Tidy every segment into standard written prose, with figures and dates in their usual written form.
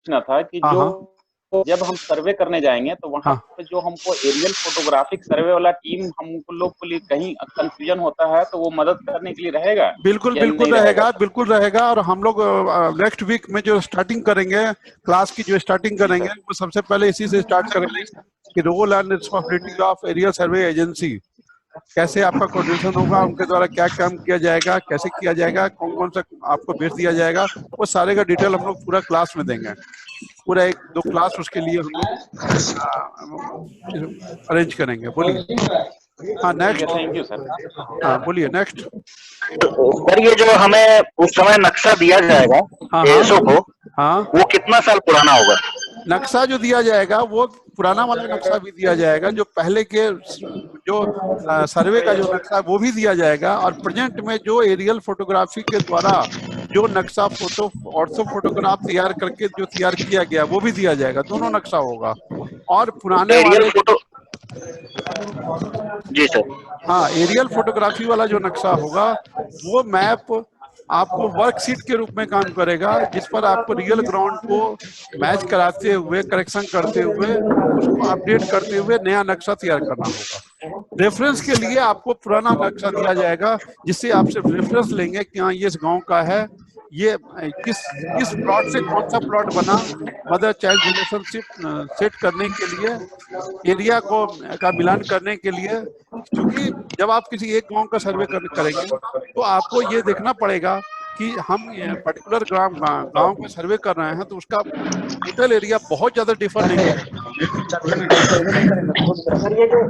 पूछना था कि हाँ जो हाँ जब हम सर्वे करने जाएंगे तो वहां हाँ। पे जो हमको एरियल फोटोग्राफिक सर्वे वाला टीम हम लोग के लिए कहीं कंफ्यूजन होता है तो वो मदद करने के लिए रहेगा बिल्कुल या बिल्कुल नहीं रहेगा रहेगा, सर? बिल्कुल रहेगा। और हम लोग नेक्स्ट वीक में जो स्टार्टिंग करेंगे, क्लास की जो स्टार्टिंग जी करेंगे, सर। वो सबसे पहले इसी से स्टार्ट करेंगे कि role and responsibility of area survey agency, कैसे आपका कोऑर्डिनेशन होगा, उनके द्वारा क्या काम किया जाएगा, कैसे किया जाएगा, कौन कौन सा आपको भेज दिया जाएगा, वो सारे का डिटेल हम लोग पूरा क्लास में देंगे। पूरा एक दो क्लास उसके लिए हम लोग अरेंज करेंगे। बोलिए। हाँ ठीक है, नेक्स्ट। Thank you sir. हाँ बोलिए नेक्स्ट। सर ये जो हमें उस समय नक्शा दिया जाएगा हाँ हाँ एएसओ को, हाँ। वो कितना साल पुराना होगा? नक्शा जो दिया जाएगा वो पुराना वाला नक्शा भी दिया जाएगा, जो पहले के जो सर्वे का जो नक्शा है वो भी दिया जाएगा, और प्रेजेंट में जो एरियल फोटोग्राफी के द्वारा जो नक्शा फोटो ऑर्थो फोटोग्राफ तैयार करके जो तैयार किया गया वो भी दिया जाएगा। दोनों नक्शा होगा। और पुराने एरियल वाले, फोटो, जी सर। हाँ एरियल फोटोग्राफी वाला जो नक्शा होगा वो मैप आपको वर्कशीट के रूप में काम करेगा, जिस पर आपको रियल ग्राउंड को मैच कराते हुए, करेक्शन करते हुए, उसको अपडेट करते हुए नया नक्शा तैयार करना होगा। रेफरेंस के लिए आपको पुराना नक्शा दिया जाएगा, जिससे आप सिर्फ रेफरेंस लेंगे कि हाँ ये इस गांव का है, ये किस किस प्लॉट से कौन सा प्लॉट बना, मदर चाइल्ड रिलेशनशिप सेट करने के लिए, एरिया को का मिलान करने के लिए। क्योंकि जब आप किसी एक गांव का सर्वे करेंगे तो आपको ये देखना पड़ेगा कि हम पर्टिकुलर गांव का सर्वे कर रहे हैं तो उसका टोटल एरिया बहुत ज्यादा डिफर नहीं करेगा। सर ये जो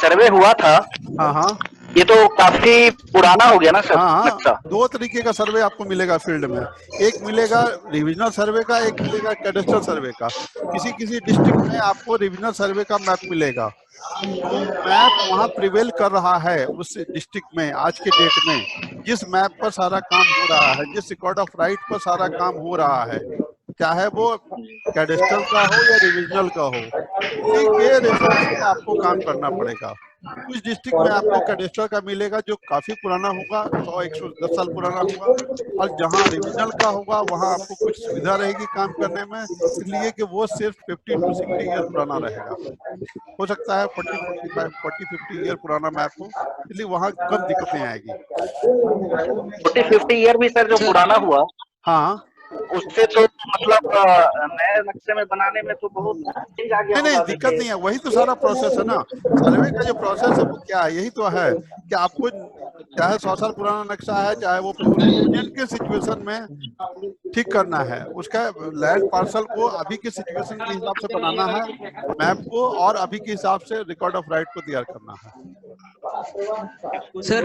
सर्वे हुआ था, हाँ हाँ ये तो काफी पुराना हो गया ना सर हाँ हाँ। नक्शा? दो तरीके का सर्वे आपको मिलेगा फील्ड में। एक मिलेगा रिविजनल सर्वे का, एक मिलेगा कैडेस्ट्रल सर्वे का। किसी किसी डिस्ट्रिक्ट में आपको रिविजनल सर्वे का मैप मिलेगा। जो मैप वहाँ प्रिवेल कर रहा है उस डिस्ट्रिक्ट में आज के डेट में, जिस मैप पर सारा काम हो रहा है, जिस रिकॉर्ड ऑफ राइट पर सारा काम हो रहा है, चाहे वो कैडेस्ट्रल का हो या रिविजनल का हो, उसी के रेफरेंस में आपको काम करना पड़ेगा। कुछ डिस्ट्रिक्ट में आपको कैडेस्ट्रल का मिलेगा जो काफी पुराना होगा, 100-110 साल पुराना होगा, और जहां रिविजनल का होगा वहां आपको कुछ सुविधा रहेगी काम करने में, इसलिए कि वो सिर्फ 50-60 ईयर पुराना रहेगा। हो सकता है 40-50 ईयर पुराना मैप हो, इसलिए वहां कम दिक्कतें आएगी। 40-50 ईयर भी सर जो पुराना हुआ, हाँ उससे तो मतलब नए नक्शे में बनाने में तो बहुत चेंज आ गया नहीं नहीं, होगा अभी दिक्कत के। नहीं है, वही तो सारा प्रोसेस है ना। सर्वे का जो प्रोसेस है वो क्या है, यही तो है कि आपको चाहे 100 साल पुराना नक्शा है, चाहे वो प्रेजेंट के सिचुएशन में ठीक करना है, उसका लैंड पार्सल को अभी के सिचुएशन के हिसाब से बनाना है, मैप को, और अभी के हिसाब से रिकॉर्ड ऑफ राइट को तैयार करना है। सर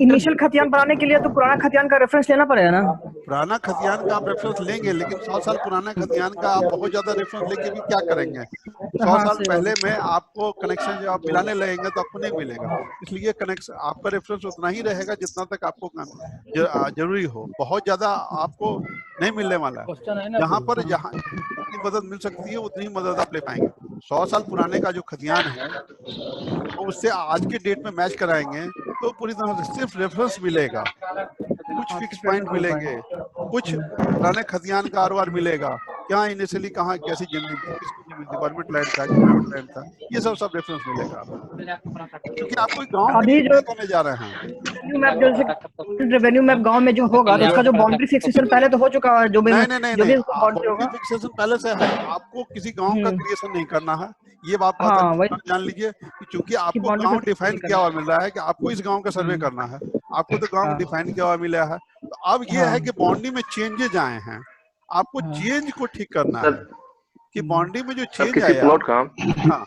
इनिशियल खतियान बनाने के लिए तो पुराना खतियान का रेफरेंस लेना पड़ेगा ना? पुराना खतियान का आप रेफरेंस लेंगे, लेकिन 100 साल पुराना खतियान का आप बहुत ज्यादा रेफरेंस लेके भी क्या करेंगे? 100 साल सही पहले बात में आपको कनेक्शन जब आप मिलाने लगेंगे तो आपको नहीं मिलेगा। इसलिए कनेक्शन आपका रेफरेंस उतना ही रहेगा जितना तक आपको जरूरी हो। बहुत ज्यादा आपको नहीं मिलने वाला है। जहाँ पर जहाँ जितनी मदद मिल सकती है उतनी मदद आप ले पाएंगे। 100 साल पुराने का जो खतियान है तो उससे आज के डेट में मैच कराएंगे तो पूरी तरह से सिर्फ रेफरेंस मिलेगा, कुछ फिक्स पॉइंट मिलेंगे, कुछ पुराने खतियान का आर मिलेगा, क्या इनिशियली कहाँ कैसी जमीन थी, किसकी जमीन थी, गवर्नमेंट लैंड था कि प्राइवेट लैंड था, ये सब रेफरेंस मिलेगा आपको, क्योंकि आप कोई गांव की अभी लिस्ट जो नहीं करने जा रहे हैं। रेवेन्यू मैप गांव में जो होगा तो उसका जो बाउंड्री फिक्सेशन पहले तो हो चुका है, जो भी नहीं नहीं नहीं जो नहीं, भी उसका बाउंड्री बाउंड्री होगा। फिक्सेशन पहले से है, आपको किसी गांव का क्रिएशन नहीं करना है। ये बात हाँ वही जान लीजिए कि चूंकि की आपको बाउंड्री गांव फिक्सेशन डिफाइन नहीं किया करना। हुआ मिल रहा है कि आपको इस गांव का सर्वे करना है, आपको तो गांव हाँ डिफाइन किया हुआ मिला है। तो अब ये है कि बाउंड्री में चेंजेज आए हैं, आपको चेंज को ठीक करना सर है कि बाउंड्री में जो सर चेंज किसी आया। प्लॉट का, हाँ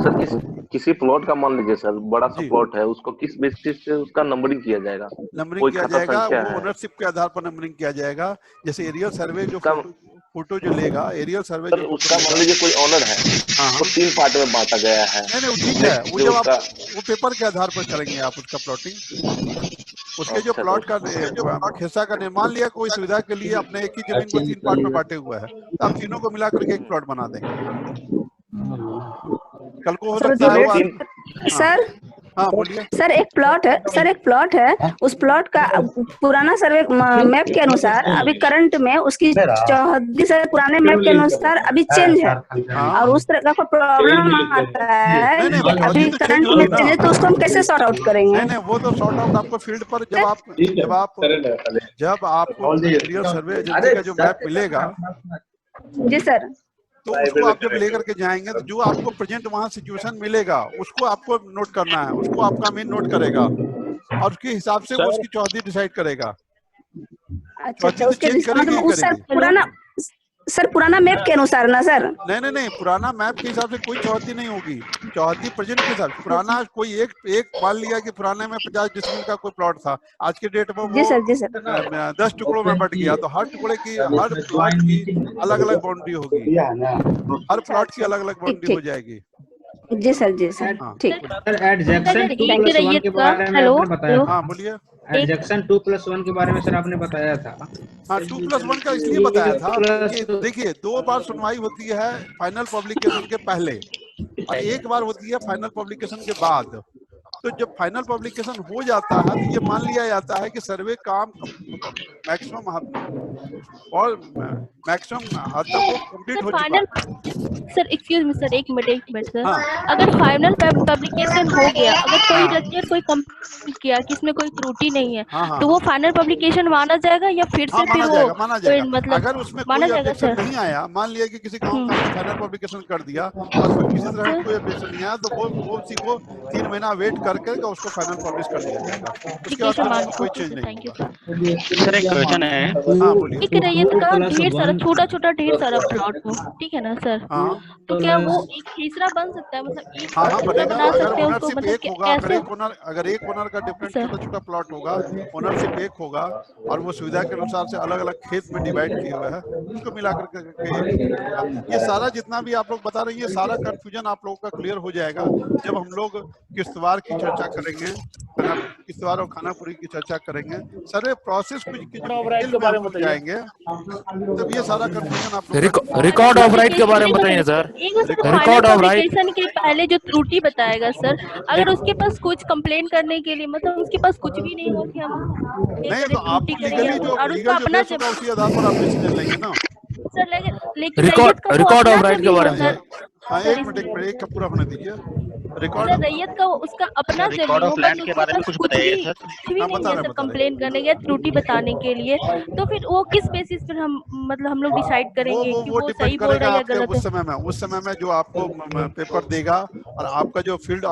सर किसी प्लॉट का मान लीजिए सर, बड़ा सा जी, प्लॉट है, उसको किस बेसिस से उसका नंबरिंग किया जाएगा? नंबरिंग कोई किया खाता जाएगा, संख्या वो है ओनरशिप के आधार पर नंबरिंग किया जाएगा। जैसे एरियल सर्वे जो उसका? फोटो जो लेगा, एरियल सर्वे सर जो फोटो उसका मान लेगा। लीजिए कोई ऑनर है, हाँ उसको हाँ 3 पार्ट में बांटा गया है। नहीं नहीं, वो ठीक है, वो नेक्स्ट जो जब आप उसका, वो पेपर के आधार पर करेंगे आप उसका प्लॉटिंग, उसके जो अच्छा तो प्लॉट का हिस्सा का निर्माण लिया, कोई सुविधा के लिए अपने एक ही जमीन को 3 पार्ट में बांटे हुए है, तो आप तीनों को मिला करके एक प्लॉट बना देंगे। कल को हो सर सकता जो है मतलब वो रेट तीन, हाँ सर हाँ बोलिए। सर एक प्लॉट है, उस प्लॉट का पुराना सर्वे मैप के अनुसार अभी करंट में उसकी चौहद्दी से पुराने मैप के अनुसार अभी चेंज है, और उस तरह का कोई प्रॉब्लम आता है कि अभी करंट में चेंज है, तो उसको हम कैसे सॉर्ट आउट करेंगे? नहीं, वो तो सॉर्ट आउट आपको फील्ड पर जब आपको क्लियर सर्वे एजेंसी का जो मैप मिलेगा जी सर, तो उसको आप जब लेकर के जाएंगे तो जो आपको प्रेजेंट वहाँ सिचुएशन मिलेगा उसको आपको नोट करना है, उसको आपका मेन नोट करेगा और उसके हिसाब से वो उसकी चौहद्दी डिसाइड करेगा। अच्छा, उसके मतलब पुराना मैप के अनुसार ना सर? नहीं, पुराना मैप के हिसाब से कोई चौहद्दी नहीं होगी, चौहद्दी प्रेजेंट के हिसाब से। पुराना कोई एक मान लिया कि पुराने में 50 डिसमिल का कोई प्लॉट था, आज के डेट में वो 10 टुकड़ों में बट गया, तो हर टुकड़े की हर प्लॉट की अलग अलग बाउंड्री होगी, हर प्लॉट की अलग अलग बाउंड्री हो जाएगी। जी सर ठीक। एडजेक्शन 2+1 के बारे में आपने बताया। हाँ बोलिए। एडजेक्शन 2+1 के बारे में सर आपने बताया था। हाँ 2+1 का इसलिए बताया था कि देखिए 2 बार सुनवाई होती है फाइनल पब्लिकेशन के पहले और 1 बार होती है फाइनल पब्लिकेशन के बाद। तो जब फाइनल पब्लिकेशन हो जाता है तो ये मान लिया जाता है कि सर्वे काम मैक्सिमम हद तक वो कंप्लीट हो चुका है। सर एक्सक्यूज मी सर, एक मिनट सर। अगर फाइनल पब्लिकेशन हो गया, अगर कोई रजिस्टर कोई कंप्लेंट किया कि इसमें कोई त्रुटि नहीं है, तो वो फाइनल पब्लिकेशन माना जाएगा या फिर से फिर वो मतलब अगर उसमें कोई ऑब्जेक्शन नहीं आया, मान लिया कि किसी काम का फाइनल पब्लिकेशन कर दिया और उसमें किसी तरह कोई ऑब्जेक्शन नहीं आया, तो वो उसी को 3 महीना वेट करके उसको फाइनल पब्लिश कर दिया जाएगा, उसके बाद कोई चेंज नहीं। सर एक क्वेश्चन है। हाँ बोलिए। एक रैयत का ढेर सारा छोटा ढेर सारा प्लॉट हो, ठीक है ना सर? तो क्या वो एक तीसरा बन सकता है, मतलब एक बनेगा बना अगर सकते हैं उसको, ओनरशिप मतलब एक होगा, अगर एक ओनर का डिफरेंट छोटा प्लॉट होगा, ओनरशिप एक होगा और वो सुविधा के अनुसार से अलग अलग खेत में डिवाइड किए हुए है, उसको मिलाकर के ये सारा जितना भी आप लोग बता रहे हैं, ये सारा कंफ्यूजन आप लोगों का क्लियर हो जाएगा जब हम लोग किश्तवार की चर्चा करेंगे, किश्तवार और खानापुरी की चर्चा करेंगे, सर्वे प्रोसेस के बारे में जाएंगे, तब ये सारा कंफ्यूजन आप लोग। रिकॉर्ड ऑफ राइट के बारे में बताइए सर। रिकॉर्ड ऑफ राइट के पहले जो त्रुटि बताएगा सर, अगर उसके पास कुछ कंप्लेन करने के लिए मतलब उसके पास कुछ भी नहीं हो कि हम नहीं, तो आप लीगली जो उसी आधार पर आप डिसीजन लेंगे ना सर। लेकिन रिकॉर्ड ऑफ राइट के बारे में सर। हाँ एक मिनट एक का पूरा होने दीजिए। रिकॉर्ड रैयत का उसका अपना रिकॉर्ड ऑफ लैंड के बारे में कुछ बताइए सर। कुछ भी नहीं है सर कंप्लेन करने या त्रुटि बताने के लिए, तो फिर वो किस बेसिस पर हम मतलब हम लोग डिसाइड करेंगे कि वो सही बोल रहा है या गलत है? उस समय में जो आपको पेपर देगा और आपका जो फील्ड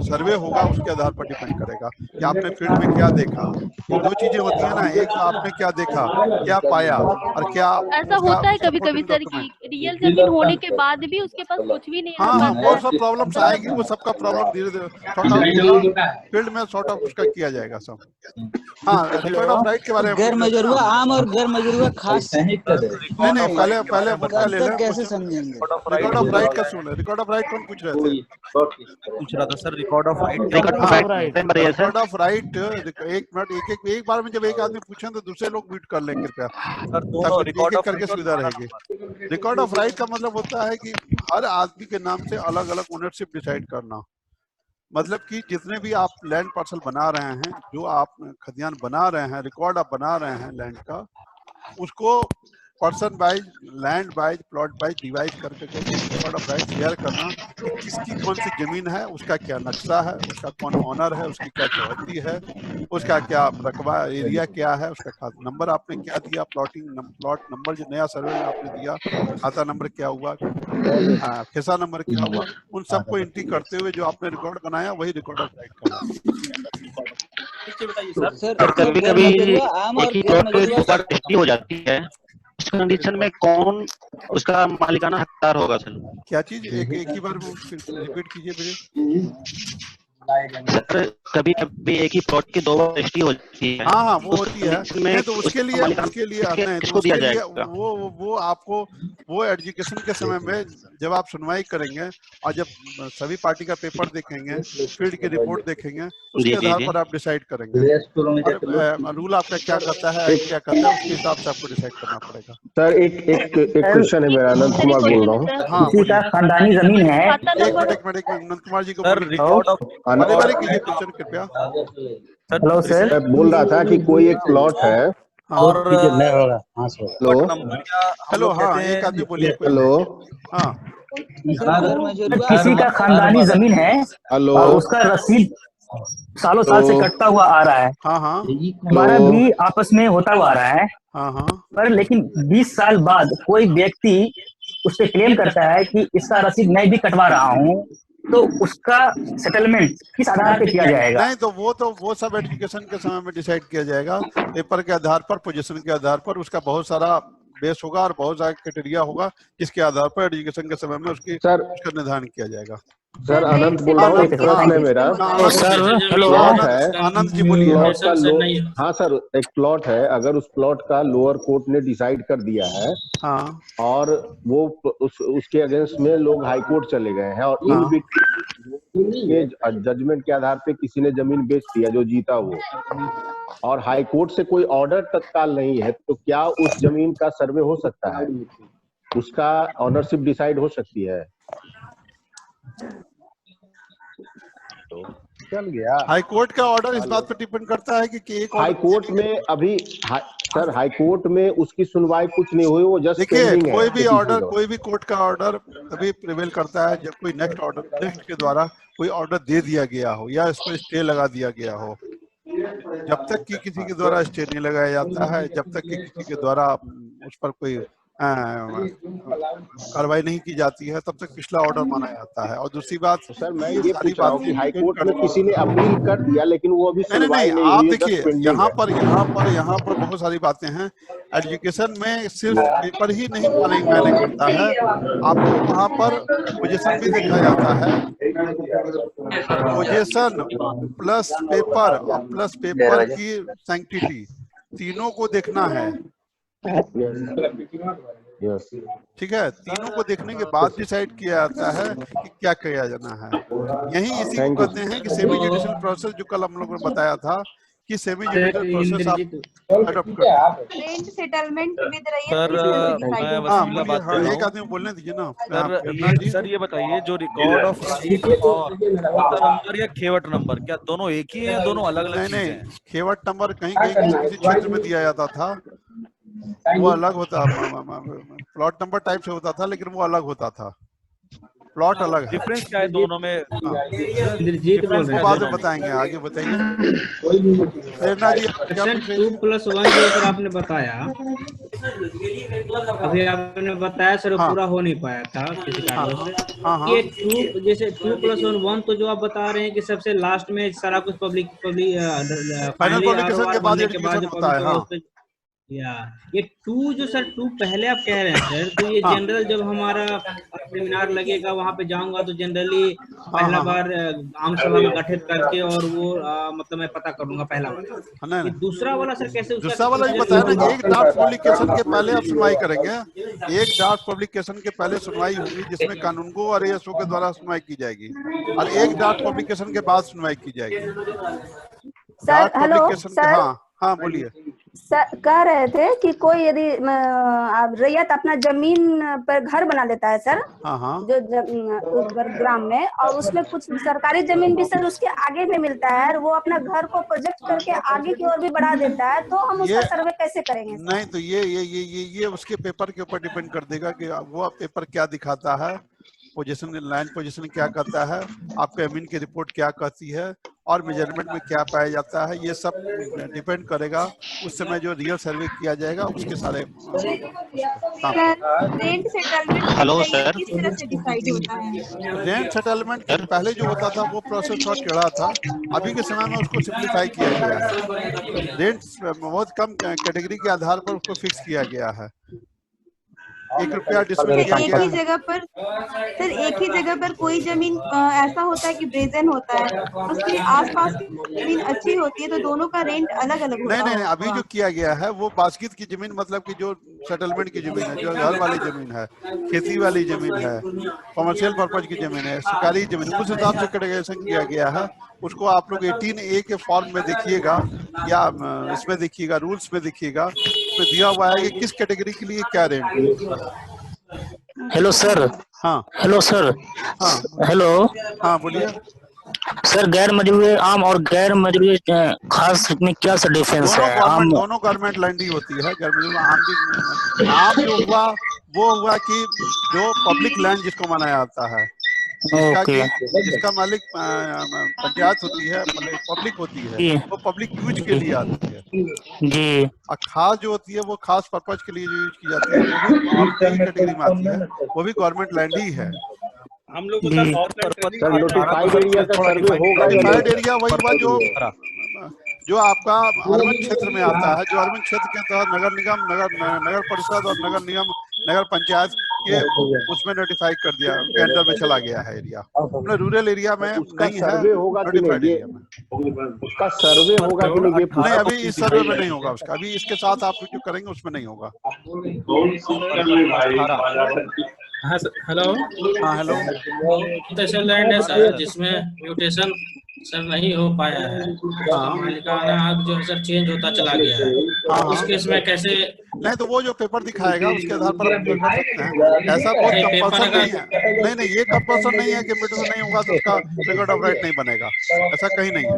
सर्वे होगा उसके आधार पर डिपेंड करेगा कि आपने फील्ड में क्या देखा। ये 2 चीजें होती है ना, एक तो आपने क्या देखा, क्या पाया, और क्या ऐसा होता है कभी कभी सर कि रियल जमीन होने के बाद भी उसके पास कुछ भी नहीं है। हाँ बहुत सब प्रॉब्लम्स आएगी, वो सबका प्रॉब्लम धीरे धीरे फील्ड में सॉर्ट आउट उसका किया जाएगा सब। हाँ रिकॉर्ड ऑफ राइट के बारे में गैर मजरूआ आम और गैर मजरूआ खास नहीं पहले कैसे समझेंगे? रिकॉर्ड ऑफ राइट का सुन, रिकॉर्ड ऑफ राइट कौन पूछ रहे थे? पूछ रहा था sir record of right. Record of right एक मिनट एक बार में जब एक आदमी पूछे तो दूसरे लोग म्यूट कर लेंगे कृपया, एक करके सुविधा रहेगी। रिकॉर्ड ऑफ राइट का मतलब होता है कि हर आदमी के नाम से अलग अलग ओनरशिप डिसाइड करना, मतलब कि जितने भी आप लैंड पार्सल बना रहे हैं, जो आप खतियान बना रहे हैं, रिकॉर्ड आप बना रहे हैं लैंड का, उसको person wise, land wise, plot wise divide करके रिकॉर्ड ऑफ राइट शेयर करना कि किसकी कौन सी जमीन है, उसका क्या नक्शा है, उसका कौन ऑनर है, उसकी क्या चौहद्दी है, उसका क्या रकबा एरिया क्या है, उसका खाता नंबर आपने क्या दिया, प्लॉट नंबर जो नया सर्वे में आपने दिया, खाता नंबर क्या हुआ, खिसा नंबर क्या हुआ, उन सबको एंट्री करते हुए जो आपने रिकॉर्ड बनाया वही रिकॉर्ड ऑफ राइट का। सर कभी कभी एक ही प्लॉट हो जाती है, उस कंडीशन में कौन उसका मालिकाना हकदार होगा सर? क्या चीज एक ही बार रिपीट कीजिए मेरे। सर कभी कभी एक ही प्लॉट की 2 बार रजिस्ट्री हो जाती है। हाँ वो होती है, नहीं तो उसके लिए वो आपको वो एडजुकेशन के समय में जब आप सुनवाई करेंगे और जब सभी पार्टी का पेपर देखेंगे, फील्ड की रिपोर्ट देखेंगे, उसके आधार पर आप डिसाइड करेंगे रूल आपका क्या करता है, क्या करता है, उसके हिसाब से आपको डिसाइड करना पड़ेगा। सर एक क्वेश्चन है मेरा, अनंत कुमार बोल रहा हूँ। किसी का खानदानी जमीन है। एक मिनट अनंत कुमार जी को। बारी कीजिए क्वेश्चन कृपया। हेलो सर, मैं बोल रहा था कि कोई एक प्लॉट है और हेलो हेलो, हाँ एक आदमी बोलिए। हेलो हाँ किसी का खानदानी जमीन है हेलो और उसका रसीद सालों साल से कटता हुआ आ रहा है। हाँ हाँ हमारा भी आपस में होता हुआ आ रहा है। हाँ हाँ पर लेकिन 20 साल बाद कोई व्यक्ति उस पर क्लेम करता है कि इसका रसीद मैं भी कटवा रहा हूँ, तो उसका सेटलमेंट किस आधार पे किया जाएगा? नहीं, तो वो सब एजुकेशन के समय में डिसाइड किया जाएगा, पेपर के आधार पर, पोजीशन के आधार पर। उसका बहुत सारा बेस होगा और बहुत सारा क्राइटेरिया होगा, जिसके आधार पर एजुकेशन के समय में उसका निर्धारण किया जाएगा। सर अनंत बोल रहा हूँ, एक प्रश्न है मेरा। सर हेलो, प्लॉट है, आनंद जी बोलिए। प्लॉट का हाँ सर, एक प्लॉट है, अगर उस प्लॉट का लोअर कोर्ट ने डिसाइड कर दिया है हाँ, और वो उसके अगेंस्ट में लोग हाई कोर्ट चले गए हैं और इन के जजमेंट के आधार पे किसी ने जमीन बेच दिया जो जीता वो, और हाई कोर्ट से कोई ऑर्डर तत्काल नहीं है, तो क्या उस जमीन का सर्वे हो सकता है? उसका ऑनरशिप डिसाइड हो सकती है? तो चल गया। हाई कोर्ट का ऑर्डर इस बात पर डिपेंड करता है कि एक हाई कोर्ट में अभी सर हाई कोर्ट में उसकी सुनवाई कुछ नहीं हुई, वो जस्ट देखिए कोई भी कोर्ट का ऑर्डर तभी प्रिवेल करता है जब कोई नेक्स्ट के द्वारा कोई ऑर्डर दे दिया गया हो या इस पर स्टे लगा दिया गया हो। जब तक कि किसी के द्वारा स्टे नहीं लगाया जाता है, जब तक कि किसी के द्वारा उस पर कोई कार्रवाई नहीं की जाती है, तब तक पिछला ऑर्डर माना जाता है। और दूसरी बात सर, मैं ये पूछ रहा हूं कि हाई कोर्ट में किसी ने अपील कर दिया लेकिन वो अभी सुनवाई नहीं आप हुई, देखिए यहाँ पर बहुत सारी बातें हैं। एजुकेशन में सिर्फ पेपर ही नहीं मैंने करता है, आपको वहाँ पर पोजीशन भी देखा जाता है। पोजीशन प्लस पेपर और प्लस पेपर की सैंक्टिटी, तीनों को देखना है। ठीक है, तीनों को देखने के बाद डिसाइड किया जाता है कि क्या किया जाना है। यही इसी को कहते हैं कि सेमी जुडिशियल प्रोसेस, जो कल हम लोगों ने बताया था कि सेमी जुडिशियल प्रोसेस आप अडॉप्ट करते हैं। सेटलमेंट विद हाँ, एक आदमी बोलने दीजिए ना। सर ये बताइए, जो रिकॉर्ड ऑफ नंबर या खेवट नंबर, क्या दोनों एक ही है, दोनों अलग अलग? नहीं, खेवट नंबर कहीं किसी क्षेत्र में दिया जाता था, वो अलग होता, प्लॉट नंबर टाइप से होता था, लेकिन वो अलग होता था, प्लॉट अलग है। डिफरेंस क्या है दोनों में? डिफरेंस को बाद में बताएंगे, आगे बताइए। प्रेरणा जी, 2+1 जो सर आपने बताया, अभी आपने बताया सर, पूरा हो नहीं पाया था किसी कारण से। ये 2 जैसे 2+1 तो जो आप बता रहे हैं कि सबसे लास्ट में सारा कुछ पब्लिक फाइनल पब्लिकेशन के बाद एजुकेशन होता है। हाँ, ये 2 जो सर 2 पहले आप कह रहे हैं सर, तो ये जनरल जब हमारा सेमिनार लगेगा वहाँ पे जाऊंगा तो जनरली पहला बार आम सभा में गठित करके और वो मतलब मैं पता करूंगा पहला बार। दूसरा वाला सर कैसे? दूसरा वाला भी बताया ना, एक ड्राफ्ट पब्लिकेशन के पहले आप सुनवाई करेंगे, एक ड्राफ्ट पब्लिकेशन के पहले सुनवाई होगी जिसमें कानूनगो और एएसओ के द्वारा सुनवाई की जाएगी, और एक ड्राफ्ट पब्लिकेशन के बाद सुनवाई की जाएगी। सर हेलो सर, हाँ बोलिए। सर कह रहे थे कि कोई यदि रैयत अपना जमीन पर घर बना लेता है सर, जो ग्राम में, और उसमें कुछ सरकारी जमीन भी सर उसके आगे में मिलता है, और वो अपना घर को प्रोजेक्ट करके आगे की ओर भी बढ़ा देता है, तो हम उसका सर्वे कैसे करेंगे? नहीं, तो ये उसके पेपर के ऊपर डिपेंड कर देगा कि वो पेपर क्या दिखाता है, पोजीशन, लैंड पोजीशन क्या कहता है, आपके अमीन की रिपोर्ट क्या कहती है, और मेजरमेंट में क्या पाया जाता है, ये सब डिपेंड करेगा उस समय जो रियल सर्वे किया जाएगा उसके सारे। हेलो सर, रेंट सेटलमेंट पहले जो होता था वो प्रोसेस थोड़ा टेढ़ा था, अभी के समय में उसको सिंप्लीफाई किया गया है। रेंट बहुत कम कैटेगरी के आधार पर उसको फिक्स किया गया है। 1 रुपया डिस्ट्रीब्यूट किया गया है। एक ही जगह पर कोई जमीन ऐसा होता है कि ब्रेजन होता है, उसके आसपास की जमीन अच्छी होती है, तो दोनों का रेंट अलग अलग होता है। नहीं, अभी जो किया गया है वो बास्कित की जमीन, मतलब कि जो सेटलमेंट की जमीन है, जो घर वाली जमीन है, खेती वाली जमीन है, कमर्शियल पर्पज की जमीन है, सरकारी जमीन, उस हिसाब से कैटेगराइजेशन किया गया है। उसको आप लोग 18A के फॉर्म में देखिएगा या इसमें देखिएगा, रूल्स में देखिएगा, उसमें दिया हुआ है कि किस कैटेगरी के लिए क्या रेंट है। Hello sir. हाँ हेलो सर। हाँ हेलो। हाँ बोलिए। सर गैर मजरूए आम और गैर मजरूए खास में क्या सर डिफरेंस है? दोनों गवर्नमेंट लैंड ही होती है। गैर मजरूए आम भी, आम जो हुआ वो हुआ कि जो पब्लिक लैंड जिसको माना जाता है, जिसका मालिक पंचायत होती है, मतलब पब्लिक होती है, वो पब्लिक यूज के लिए आती है जी। और खास जो होती है वो खास पर्पज के लिए जो यूज की जाती है, वो भी कैटेगरी में आती है, वो भी गवर्नमेंट लैंड ही है। हम लोग नोटिफाइड एरिया का सर्वे होगा। नोटिफाइड एरिया वही हुआ जो आपका अर्बन क्षेत्र में आता है, जो अर्बन क्षेत्र के तहत नगर निगम, नगर परिषद और नगर निगम, नगर पंचायत के उसमें नोटिफाई कर दिया, उनके अंडर में चला गया है एरिया। अपने रूरल एरिया में नहीं है नोटिफाइड एरिया में। उसका सर्वे होगा कि नहीं? नहीं, अभी इस सर्वे में नहीं होगा उसका, अभी इसके साथ आप जो करेंगे उसमें नहीं होगा। हेलो। हाँ हेलो। म्यूटेशन लैंड है सर, जिसमें म्यूटेशन सर नहीं हो पाया है, मालिकाना हक जो है सर चेंज होता चला गया है, उस केस में कैसे? नहीं तो वो जो पेपर दिखाएगा उसके आधार पर आप कर सकते हैं, ऐसा कोई कंपल्सन नहीं है। नहीं ये कंपल्सन नहीं है कि म्यूटेशन नहीं होगा तो उसका रिकॉर्ड ऑफ राइट नहीं बनेगा, ऐसा कहीं नहीं है।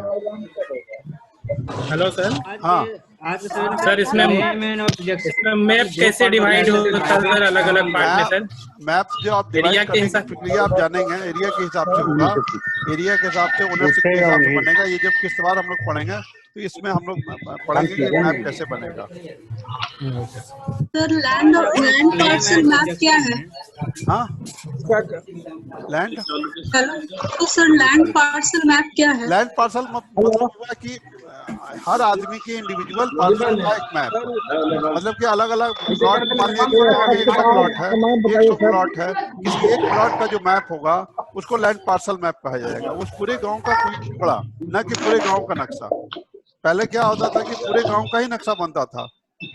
Hello sir. हाँ सर इसमें मैप कैसे डिवाइड होता है सर अलग अलग पार्ट में? सर मैप जो आप डिवाइड करने की प्रक्रिया आप जानेंगे, एरिया के हिसाब से होगा, एरिया के हिसाब से ओनरशिप के हिसाब से बनेगा। ये जब किस बार हम लोग पढ़ेंगे तो इसमें हम लोग पढ़ेंगे कि मैप कैसे बनेगा। सर लैंड पार्सल मैप क्या है? हाँ लैंड, तो सर लैंड पार्सल मैप क्या है? लैंड पार्सल मतलब हुआ कि हर आदमी के इंडिविजुअल पार्सल का एक मैप, मतलब कि अलग अलग प्लॉट, मान लीजिए 100 प्लॉट है, 100 प्लॉट है, किसी एक प्लॉट का जो मैप होगा उसको लैंड पार्सल मैप कहा जाएगा। उस पूरे गांव का कोई टुकड़ा, न कि पूरे गांव का नक्शा। पहले क्या होता था कि पूरे गांव का ही नक्शा बनता था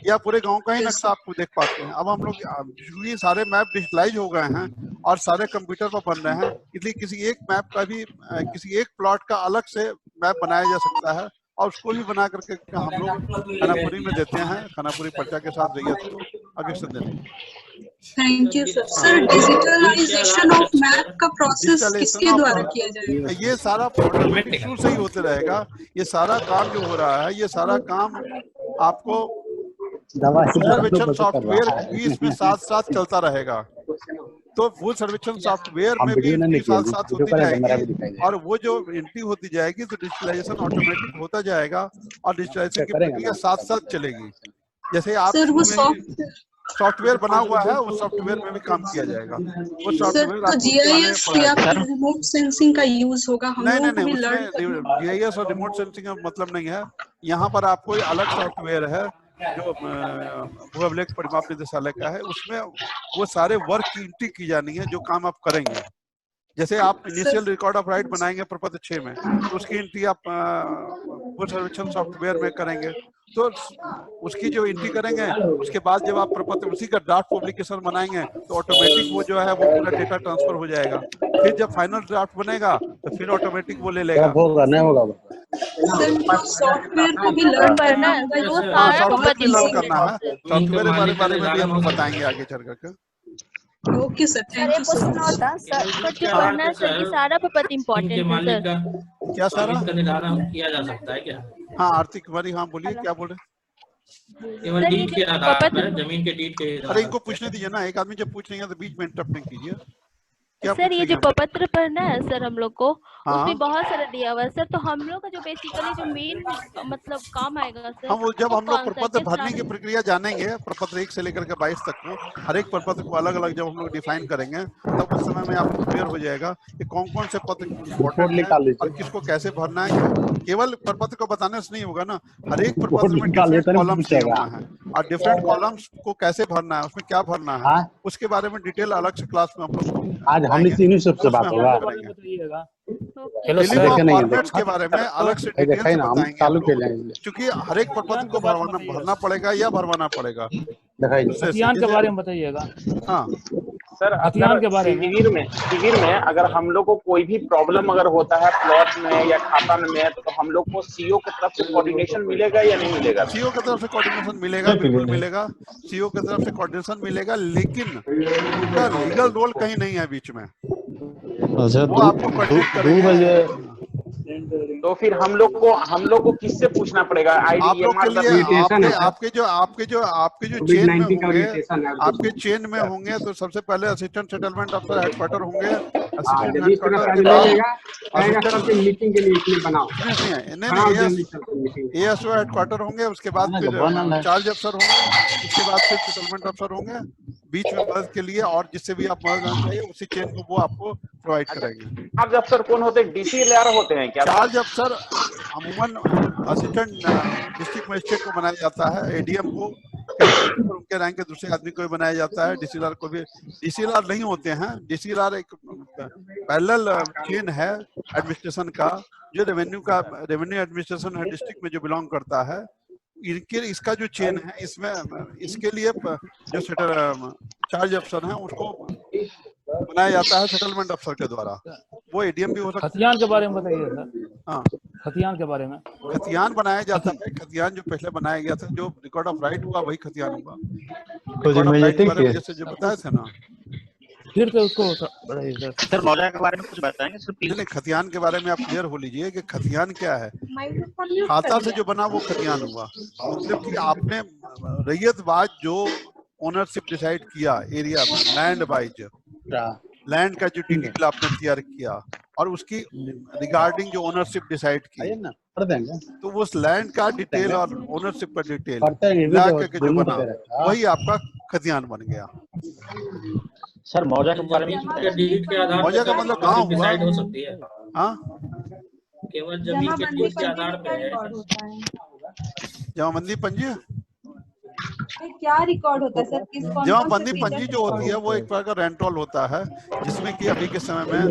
या पूरे गांव का ही नक्शा आपको देख पाते हैं। अब हम लोग क्योंकि सारे मैप डिजिटलाइज हो गए हैं और सारे कंप्यूटर पर बन रहे हैं, इसलिए किसी एक मैप का भी, किसी एक प्लॉट का अलग से मैप बनाया जा सकता है और उसको भी बना करके हम लोग खानापुरी में देते हैं, खानापुरी पर्चा के साथ रैयत को आगे से देते हैं। Thank you sir. Sir digitalization of map का प्रोसेस किसके द्वारा किया जाएगा? ये सारा ऑटोमेटिक शुरू से ही होते रहेगा। ये सारा काम जो हो रहा है, ये सारा काम आपको सर्वेक्षण सॉफ्टवेयर भी इसमें साथ साथ चलता रहेगा। तो वो सर्वेक्षण सॉफ्टवेयर में भी साथ साथ होती जाएगी और वो जो एंट्री होती जाएगी तो डिजिटलाइजेशन ऑटोमेटिक होता जाएगा और डिजिटलाइजेशन की प्रक्रिया साथ साथ चलेगी। जैसे आप सॉफ्टवेयर बना हुआ है, उस सॉफ्टवेयर में भी काम किया जाएगा। वो सॉफ्टवेयर जीआईएस या रिमोट सेंसिंग का यूज होगा? नहीं, जीआईएस और रिमोट सेंसिंग का मतलब नहीं है। यहाँ पर आपको अलग सॉफ्टवेयर है जो भू अभिलेख परिमाप निदेशालय का है, उसमें वो सारे वर्क की एंट्री की जानी है जो काम आप करेंगे। जैसे आप इनिशियल रिकॉर्ड ऑफ राइट बनाएंगे प्रपत्र 6 में, तो उसकी एंट्री आप वो सर्वेक्षण सॉफ्टवेयर में करेंगे, तो उसकी जो एंट्री करेंगे उसके बाद जब आप प्रपत्र उसी का ड्राफ्ट पब्लिकेशन बनाएंगे तो ऑटोमेटिक वो जो है वो पूरा डेटा ट्रांसफर हो जाएगा। फिर जब फाइनल ड्राफ्ट बनेगा तो फिर ऑटोमेटिक वो ले लेगा। सॉफ्टवेयर को भी लर्न करना है, सॉफ्टवेयर भी लर्न करना है। सॉफ्टवेयर के बारे में भी हम बताएंगे आगे चल करके। Okay sir, thank you sir. सारा पेपर इम्पोर्टेंट है सर। क्या सारा का निर्धारण किया जा सकता है क्या? हाँ आर्थिक कुमारी, हाँ बोलिए क्या बोल रहे? केवल डीड के आधार पर, जमीन के डीड के। अरे इनको पूछने दीजिए ना, एक आदमी जब पूछ रहे हैं तो बीच में इंटरप्ट नहीं कीजिए। सर ये जो प्रपत्र पढ़ना है सर हम लोग को, उसमें बहुत सारा दिया हुआ है सर। तो हम लोग का जो बेसिकली जो मेन मतलब काम आएगा सर, हम जब हम लोग प्रपत्र भरने की प्रक्रिया जानेंगे, प्रपत्र 1 से लेकर के 22 तक को हर एक प्रपत्र को अलग अलग जब हम लोग डिफाइन करेंगे तब उस समय में आपको क्लियर हो जाएगा कि कौन कौन से पत्र इम्पोर्टेंट है और किसको कैसे भरना है। केवल प्रपत्र को बताने से नहीं होगा ना, हर एक प्रपत्र में डिफरेंट कॉलम्स दिए हुए हैं और डिफरेंट कॉलम्स को कैसे भरना है, उसमें क्या भरना है, उसके बारे में डिटेल अलग से क्लास में हम लोग आज हम तीनों सबसे बात होगा। हेलो सर, फॉर्मेट्स के बारे में अलग से डिटेल से बताएंगे, क्योंकि हर एक प्रपत्र को भरना पड़ेगा या भरवाना पड़ेगा। अभियान के बारे में बताइएगा। हाँ सर, अभियान के बारे में शिविर में अगर हम लोग को कोई भी प्रॉब्लम अगर होता है प्लॉट में या खाता में, तो हम लोग को सीओ की तरफ से कोऑर्डिनेशन मिलेगा या नहीं मिलेगा? सीओ की तरफ से कोऑर्डिनेशन मिलेगा, बिल्कुल मिलेगा। सीओ की तरफ से कोऑर्डिनेशन मिलेगा, लेकिन उनका लीगल रोल कहीं नहीं है बीच में। अच्छा, वो आपको 2 बजे तो फिर हम लोग को किससे पूछना पड़ेगा? आप लोग के लिए आपके जो चेन में होंगे, आपके चेन में होंगे तो सबसे पहले असिस्टेंट सेटलमेंट अफसर हेडक्वार्टर होंगे। असिस्टेंट मीटिंग के लिए बनाओ, एएसओ हेडक्वार्टर होंगे, उसके बाद फिर चार्ज अफसर होंगे, उसके बाद फिर सेटलमेंट अफसर होंगे बीच में मदद के लिए, और जिससे भी आप मदद आना चाहिए उसी चेन को वो आपको प्रोवाइड करेंगे। चार्ज अफसर कौन होते हैं? डीसी लेयर होते हैं क्या? चार्ज अफसर अमूमन असिस्टेंट डिस्ट्रिक्ट मजिस्ट्रेट को बनाया जाता है, एडीएम को, उनके रैंक के दूसरे आदमी को भी बनाया जाता है, डीसीएलआर को भी। डीसीएलआर नहीं होते हैं, डीसीएलआर एक पैरेलल चेन है एडमिनिस्ट्रेशन का, जो रेवेन्यू एडमिनिस्ट्रेशन है डिस्ट्रिक्ट में जो बिलोंग करता है, इसका जो चेन है इसमें इसके लिए जो चार्ज अफसर है उसको बनाया जाता है सेटलमेंट अफसर के द्वारा। वो एडीएम भी हो सकता है। खतियान के बारे में बताइए सर। हाँ, खतियान के बारे में। खतियान बनाया जाता है। खतियान जो पहले बनाया गया था, जो रिकॉर्ड ऑफ राइट हुआ वही खतियान हुआ। जैसे जो बताए थे ना, फिर से उसको सर मौजा के बारे में कुछ बताएंगे सर प्लीज? खतियान के बारे में आप क्लियर हो लीजिए कि खतियान क्या है। खाता से जो बना वो खतियान हुआ, मतलब कि आपने रैयतवाज जो ओनरशिप डिसाइड किया एरिया में, लैंड वाइज लैंड का जो डिटेल आपने तैयार किया और उसकी रिगार्डिंग जो ओनरशिप डिसाइड की, तो उस लैंड का डिटेल और ओनरशिप का डिटेल मिला के जो बना वही आपका खतियान बन गया। सर मौजा के बारे में, मौजा का मतलब कहाँ हुआ? हो सकती है। हाँ, केवल जमीन के डीड के आधार पे है। जमाबंदी पंजी क्या रिकॉर्ड होता है सर? जमाबंदी पंजी जो होती है वो एक प्रकार का रेंटरोल होता है, जिसमें कि अभी के समय में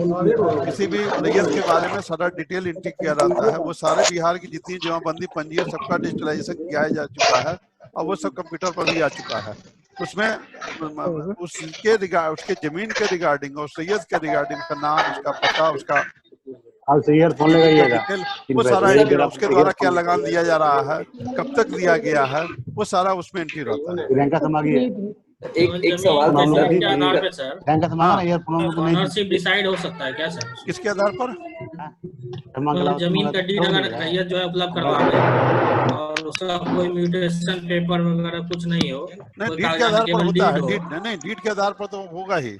किसी भी रैयत के बारे में सारा डिटेल एंट्री किया जाता है। वो सारे बिहार की जितनी जमाबंदी पंजी है सबका डिजिटलाइजेशन किया जा चुका है और वो सब कंप्यूटर पर भी आ चुका है। उसमें उसके जमीन के रिगार्डिंग और रैयत के रिगार्डिंग उसका नाम, उसका पता, उसका ईयरफोन लगाइएगा, वो सारा एंट्री, उसके द्वारा क्या लगान दिया जा रहा है, कब तक दिया गया है, वो सारा उसमें एंट्री रहता है। एक सवाल के आधार पे सर ओनरशिप डिसाइड हो सकता है क्या सर? किसके आधार पर? जमीन का डीड अगर रैयत जो है उपलब्ध करवा दे और उसका कोई म्यूटेशन पेपर वगैरह कुछ नहीं हो, नहीं डीड के आधार पर होता है। नहीं डीड के आधार पर तो होगा ही।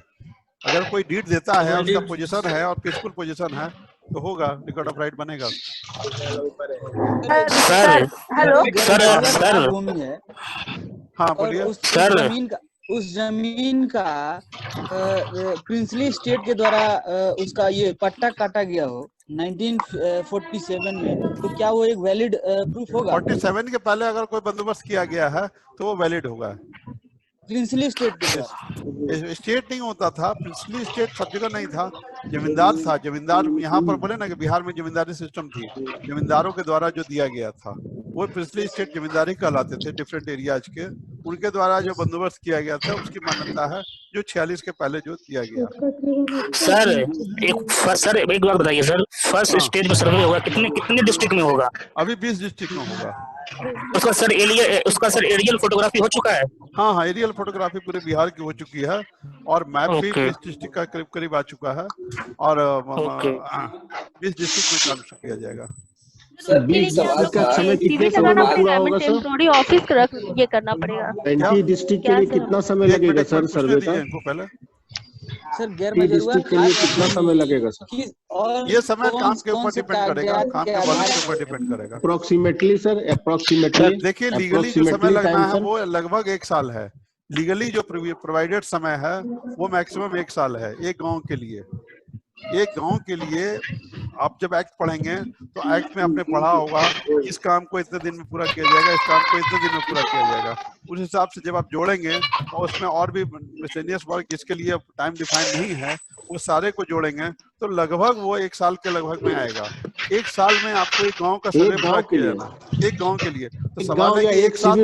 अगर कोई डीड देता है, उसका पोजीशन है और पीसफुल पोजीशन है तो होगा, रिकॉर्ड ऑफ राइट बनेगा। सर हेलो सर भूमि है, हाँ बोलिए सर। उस जमीन का प्रिंसली स्टेट के द्वारा उसका ये पट्टा काटा गया हो 1947 में, तो क्या वो एक वैलिड प्रूफ होगा? 47 के पहले अगर कोई बंदोबस्त किया गया है तो वो वैलिड होगा। प्रिंसली स्टेट के स्टेट नहीं होता था, प्रिंसली स्टेट सब जगह नहीं था, जमींदार था। जमींदार यहाँ पर बोले ना कि बिहार में जमींदारी सिस्टम थी, जमींदारों के द्वारा जो दिया गया था वो प्रिंसली स्टेट जमींदारी कहलाते थे। डिफरेंट एरियाज के उनके द्वारा जो बंदोबस्त किया गया था उसकी मान्यता है, जो 46 के पहले जो दिया गया। सर एक बात बताइए सर, फर्स्ट स्टेज में सर्वे होगा कितने डिस्ट्रिक्ट में होगा? अभी 20 डिस्ट्रिक्ट में होगा। उसका सर एरियल फोटोग्राफी हो चुका है? हाँ, एरियल फोटोग्राफी पूरे बिहार की हो चुकी है और मैप भी 20 डिस्ट्रिक्ट का करीब आ चुका है और 20 डिस्ट्रिक्ट में काम किया जाएगा। सर 20 सवाल का समय कितने समय में पूरा होगा सर? थोड़ी ऑफिस ये करना पड़ेगा। 20 डिस्ट्रिक्ट के लिए कितना समय लगेगा सर सर्वे का? पहले सर डिस्ट्रिक्ट के लिए कितना समय लगेगा सर? ये समय काम के ऊपर डिपेंड करेगा, काम के वॉल्यूम के ऊपर डिपेंड करेगा। अप्रोक्सीमेटली सर, अप्रोक्सीमेटली देखिए लीगली जो समय लगना है वो लगभग 1 साल है। लीगली जो प्रोवाइडेड समय है वो मैक्सिमम 1 साल है एक गांव के लिए। एक गांव के लिए आप जब एक्ट पढ़ेंगे तो एक्ट में आपने पढ़ा होगा इस काम को इतने दिन में पूरा किया जाएगा, इस काम को इतने दिन में पूरा किया जाएगा। उस हिसाब से जब आप जोड़ेंगे तो उसमें और भी मिसलेनियस वर्क जिसके लिए टाइम डिफाइन नहीं है वो सारे को जोड़ेंगे तो लगभग वो 1 साल के लगभग में आएगा। 1 साल में आपको एक गांव का सर्वे पूरा किया जाना, एक गांव के लिए। तो सवाल है कि 1 साल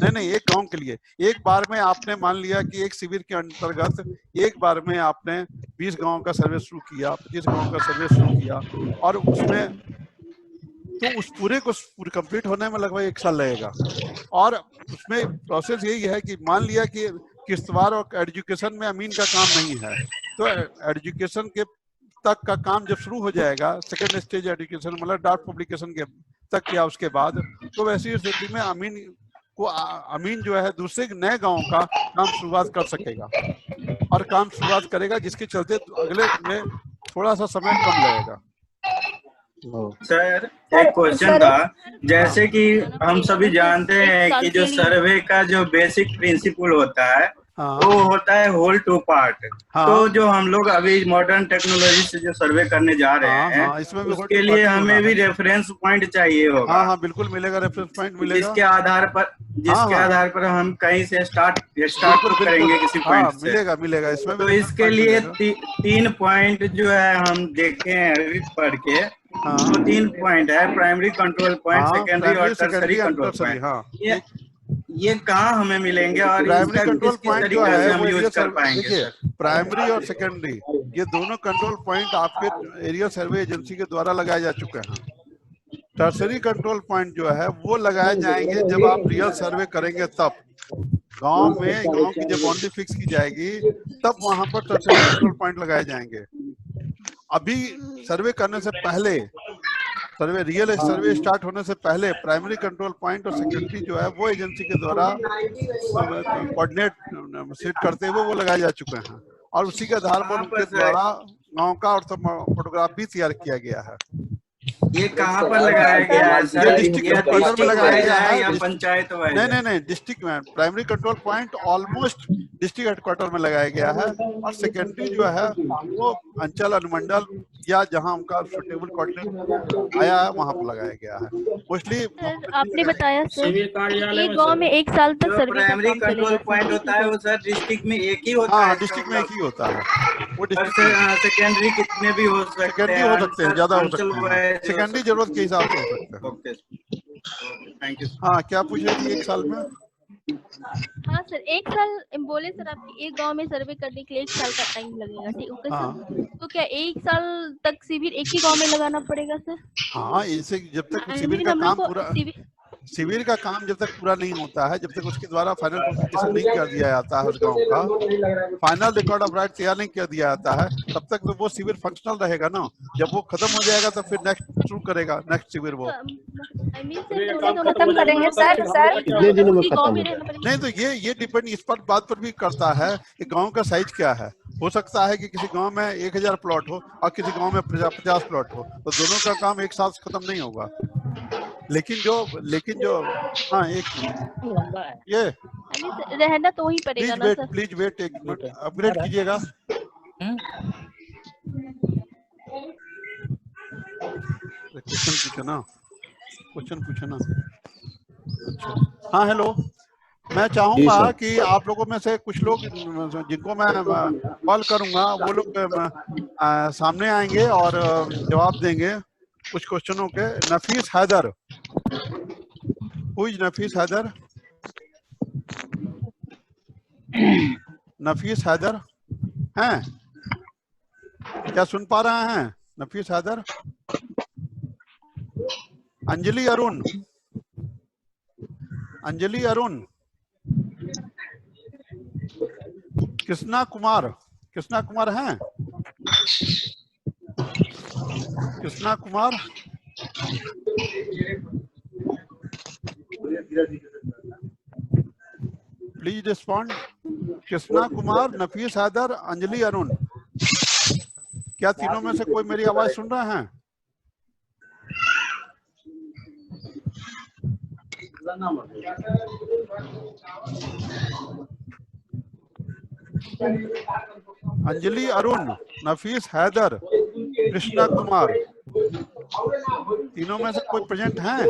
नहीं, एक गांव के लिए एक बार में आपने मान लिया कि एक शिविर के अंतर्गत एक बार में आपने 20 गांव का सर्वे शुरू किया, 25 गांव का सर्वे शुरू किया और उसमें तो उस पूरे को कंप्लीट होने में लगभग 1 साल लगेगा। और उसमें प्रोसेस यही है कि मान लिया कि किश्तवाड़ और एजुकेशन में अमीन का काम नहीं है तो एजुकेशन के तक का काम जब शुरू हो जाएगा, सेकेंड स्टेज एजुकेशन मतलब ड्राफ्ट पब्लिकेशन के तक या उसके बाद, तो वैसी स्थिति में अमीन जो है दूसरे नए गांव का काम शुरुआत कर सकेगा और काम शुरुआत करेगा, जिसके चलते अगले में थोड़ा सा समय कम लगेगा। सर एक क्वेश्चन था, जैसे कि हम सभी जानते हैं कि जो सर्वे का जो बेसिक प्रिंसिपल होता है वो होता है होल टू पार्ट। तो जो हम लोग अभी मॉडर्न टेक्नोलॉजी से जो सर्वे करने जा रहे हैं इसमें भी उसके लिए हमें भी रेफरेंस पॉइंट चाहिए होगा। हाँ हाँ बिल्कुल मिलेगा, रेफरेंस पॉइंट मिलेगा, जिसके आधार पर हम कहीं से स्टार्ट करेंगे किसी पॉइंट से। मिलेगा इसमें। तो इसके लिए 3 पॉइंट जो है हम देखे हैं अभी पढ़ के, तो 3 पॉइंट है, प्राइमरी कंट्रोल पॉइंट, सेकेंडरी और टर्सरी कंट्रोल पॉइंट। ये कहाँ हमें मिलेंगे और प्राइमरी कंट्रोल पॉइंट जो है हम यूज कर पाएंगे? प्राइमरी और सेकेंडरी ये दोनों कंट्रोल पॉइंट आपके एरिया सर्वे एजेंसी के द्वारा लगाए जा चुके हैं। टर्सरी कंट्रोल पॉइंट जो है वो लगाए जाएंगे जब आप रियल सर्वे करेंगे, तब गांव की जब बाउंड्री फिक्स की जाएगी तब वहां पर टर्सरी कंट्रोल पॉइंट लगाए जाएंगे। अभी सर्वे करने से पहले, रियल सर्वे स्टार्ट होने से पहले प्राइमरी कंट्रोल पॉइंट और सेकेंडरी जो है वो एजेंसी के द्वारा कोऑर्डिनेट सेट करते हुए वो लगाए जा चुके हैं और उसी के आधार पर उनके द्वारा गांव का और फोटोग्राफ भी तैयार किया गया है। ये कहाँ पर लगाया गया है सर? डिस्ट्रिक्ट हेडक्वार्टर में लगाया गया है या पंचायत वाइज? नहीं, डिस्ट्रिक्ट में primary control point almost district headquarter में लगाया गया है और सेकेंडरी जो है वो अंचल अनुमंडल या जहां उनका सुटेबल कोऑर्डिनेट आया है वहां पर लगाया गया है। मोस्टली आपने बताया सर एक गांव में 1 साल तक सर्वे प्राइमरी कंट्रोल पॉइंट होता है वो सर डिस्ट्रिक्ट में एक ही होता है? डिस्ट्रिक्ट में एक ही होता है वो। सेकेंडरी कितने भी हो सकते हैं, ज्यादा हो सकते हैं, सेकेंडरी जरूरत के हिसाब से हो सकता है। Okay thank you. हाँ क्या पूछ रही थी? 1 साल में? हाँ सर 1 साल बोले सर, आपके एक गांव में सर्वे करने के लिए 1 साल का टाइम लगेगा, ठीक है सर? तो क्या 1 साल तक शिविर एक ही गांव में लगाना पड़ेगा सर? हाँ, इसे जब तक शिविर का काम पूरा शिविर का काम जब तक पूरा नहीं होता है, जब तक उसके द्वारा फाइनल पब्लिकेशन नहीं कर दिया जाता है उस गांव का, फाइनल रिकॉर्ड ऑफ राइट तैयार नहीं कर दिया जाता है, तब तक तो वो शिविर फंक्शनल रहेगा ना। जब वो खत्म हो जाएगा तो फिर नेक्स्ट शुरू करेगा, नेक्स्ट शिविर वो खत्म करेंगे सर। नहीं तो ये डिपेंड इस पर बात पर भी करता है कि गांव का साइज क्या है। हो सकता है कि किसी गांव में 1000 प्लॉट हो और किसी गांव में 50 प्लॉट हो, तो दोनों का काम एक साथ खत्म नहीं होगा। लेकिन जो हाँ ये रहना तो ही पड़ेगा ना सर। प्लीज वेट एक मिनट, अपग्रेड कीजिएगा। क्वेश्चन पूछो ना। हाँ हेलो, मैं चाहूंगा कि आप लोगों में से कुछ लोग जिनको मैं कॉल करूंगा वो लोग सामने आएंगे और जवाब देंगे कुछ क्वेश्चनों के। नफीस हैदर, हुई नफीस हैदर? नफीस हैदर हैं? क्या सुन पा रहे हैं? नफीस हैदर? अंजलि अरुण, अंजलि अरुण, कृष्णा कुमार, कृष्णा कुमार हैं? Krishna Kumar, please respond. कृष्णा कुमार, नफीस हैदर, अंजलि अरुण, क्या तीनों में से कोई मेरी आवाज सुन रहे हैं? अंजलि अरुण, नफीस हैदर, कृष्णा कुमार, तीनों में से कोई प्रेजेंट हैं?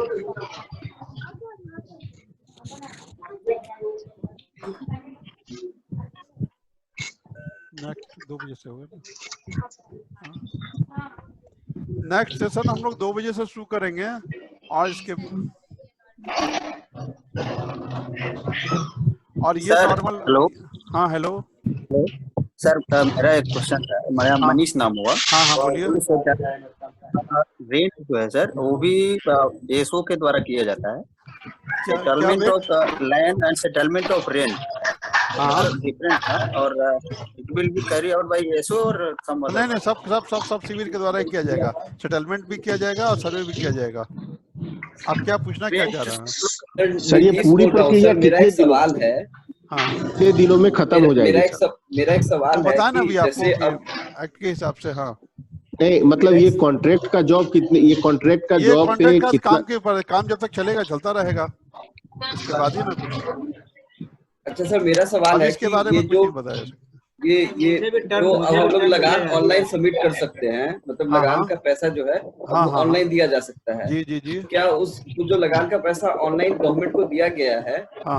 नेक्स्ट 2 बजे से होगा ना। नेक्स्ट सेशन हम लोग 2 बजे से शुरू करेंगे और इसके और ये नॉर्मल। हेलो, हाँ हेलो सर मेरा एक क्वेश्चन है। मेरा मनीष नाम हुआ। हाँ हाँ बोलिए। रेंट जो है सर वो भी एसओ के द्वारा किया जाता है, settlement of land and settlement of rent. Different है और it will be carry out by SO और सम अदर। नहीं सब सिविल के द्वारा ही किया जाएगा, सेटलमेंट भी किया जाएगा और सर्वे भी किया जाएगा। आप क्या पूछना क्या चाह रहे हैं? सर ये पूरी प्रक्रिया कितने सवाल है? हाँ, कितने दिनों में खत्म हो जाएगी? मेरा एक सवाल है बताना भी जैसे आपको के हिसाब से। हाँ नहीं, मतलब ये कॉन्ट्रैक्ट का जॉब कितने, ये कॉन्ट्रैक्ट का जॉब पे कितना काम जब तक चलेगा चलता रहेगा, इसके बाद ही ना कुछ। अच्छा सर, मेरा सवाल है इसके बारे में कुछ बताया। ये जो अब हम लोग लगान ऑनलाइन सबमिट कर सकते हैं, मतलब लगान का पैसा जो है ऑनलाइन दिया जा सकता है। जी जी जी। क्या उस जो लगान का पैसा ऑनलाइन गवर्नमेंट को दिया गया है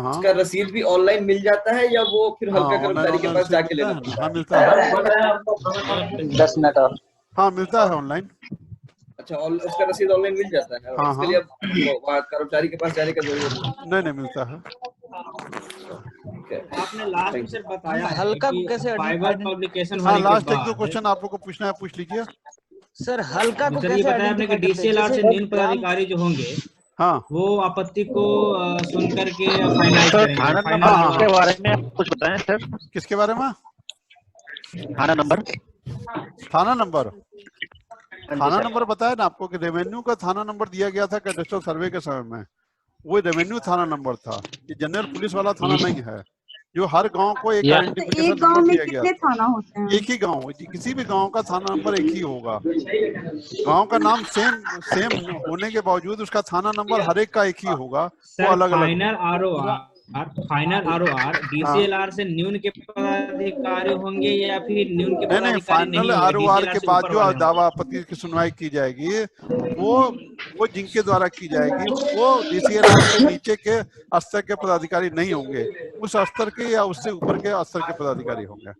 उसका रसीद भी ऑनलाइन मिल जाता है या वो फिर हल्का कर्मचारी के पास जाके लेना पड़ता है? मिलता है 10 मिनट और। हाँ मिलता है ऑनलाइन। अच्छा, उसका रसीद ऑनलाइन मिल जाता है? उसके लिए अब कर्मचारी के पास जाने का जरूरत नहीं मिलता है। आपने लास्ट में सर बताया हल्का कैसे पब्लिकेशन हाँ, लास्ट एक दो क्वेश्चन आप लोग को पूछना है पूछ लीजिए सर। हल्का को कैसे बताया आपने कि डीसीएलआर से न्यून पदाधिकारी जो होंगे हाँ वो आपत्ति को सुन करके फाइनलाइज करेंगे। के बारे में कुछ बताएं सर। किसके बारे में? थाना नंबर बताया ना आपको कि रेवेन्यू का थाना नंबर दिया गया था कैडेस्ट्रल सर्वे के समय में, वो रेवेन्यू थाना नंबर था। ये जनरल पुलिस वाला थाना नहीं है जो हर गांव को एक आइडेंटिफिकेशन नंबर दिया गया। कितने थाना होते हैं? एक ही गांव, किसी भी गांव का थाना नंबर एक ही होगा। गांव का नाम सेम होने के बावजूद उसका थाना नंबर हर एक का एक ही होगा, वो अलग अलग। फाइनल आरओआर डीसीएलआर से न्यून के पदाधिकारी होंगे या फिर न्यून के पदाधिकारी नहीं? फाइनल आरओआर के बाद जो दावा आपत्ति की सुनवाई की जाएगी वो जिनके द्वारा की जाएगी वो डीसीएलआर के नीचे के स्तर के पदाधिकारी नहीं होंगे, उस स्तर के या उससे ऊपर के स्तर के पदाधिकारी होंगे।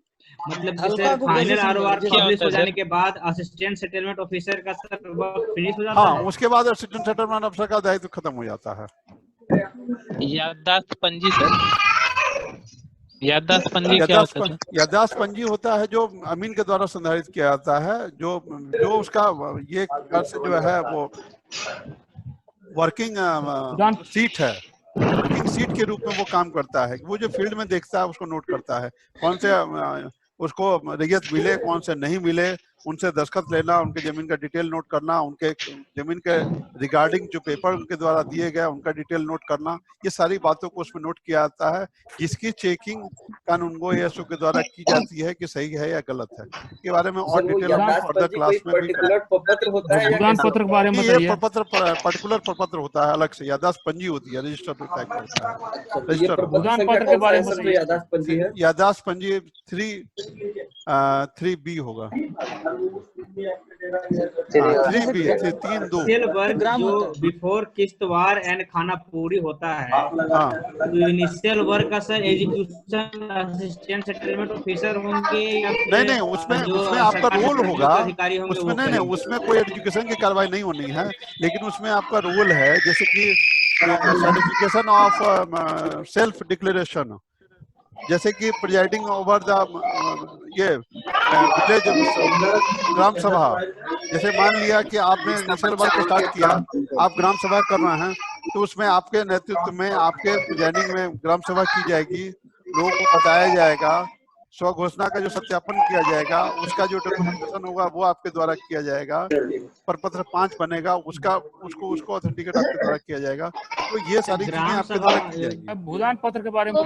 मतलब जैसे फाइनल आरओआर पब्लिश हो जाने के बाद असिस्टेंट सेटलमेंट ऑफिसर का फिनिश हो जाता है। हाँ, उसके बाद असिस्टेंट सेटलमेंट ऑफिसर का दायित्व खत्म हो जाता है। याददाश्त पंजी सर, याददाश्त पंजी क्या होता है? याददाश्त पंजी होता है जो अमीन के द्वारा संधारित किया जाता है, जो उसका ये से जो है वो वर्किंग सीट है, वर्किंग सीट के रूप में वो काम करता है। वो जो फील्ड में देखता है उसको नोट करता है, कौन से उसको रियत मिले कौन से नहीं मिले, उनसे दस्तखत लेना, उनके जमीन का डिटेल नोट करना, उनके जमीन के रिगार्डिंग जो पेपर उनके द्वारा दिए गए उनका डिटेल नोट करना, ये सारी बातों को उसमें नोट किया जाता है, जिसकी चेकिंग कानूनगो एसओ के द्वारा की जाती है कि सही है या गलत है। इसके बारे में और डिटेल हम फर्दर क्लास में भी प्रपत्र होता है। पत्र के बारे में ये पर्टिकुलर प्रपत्र होता है, अलग से याददाश्त पंजी होती है, रजिस्टर होता है। पत्र के बारे में याददाश्त पंजी 3B होगा। 3B वर्ग जो बिफोर किस्तवार एंड खाना पूरी होता है, इनिशियल वर्ग का sir education assistant settlement officer होंगे या नहीं उसमें आपका रोल होगा, उसमें नहीं उसमें कोई एजुकेशन की कार्रवाई नहीं होनी है, लेकिन उसमें आपका रोल है जैसे कि सर्टिफिकेशन ऑफ सेल्फ डिक्लेरेशन, जैसे कि प्रिजाइडिंग ओवर द ये विलेज ग्राम सभा। जैसे मान लिया कि आपने नेशनल वर्क स्टार्ट किया, आप ग्राम सभा कर रहे हैं, तो उसमें आपके नेतृत्व में आपके प्रिजाइडिंग में ग्राम सभा की जाएगी, लोगों को बताया जाएगा, स्व घोषणा का जो सत्यापन किया जाएगा उसका जो डॉक्यूमेंटेशन होगा वो आपके द्वारा किया जाएगा, प्रपत्र 5 बनेगा उसको ऑथेंटिकेट आपके द्वारा किया जाएगा। तो ये सारी चीजें आपके द्वारा की जाएंगी। भूदान पत्र के बारे में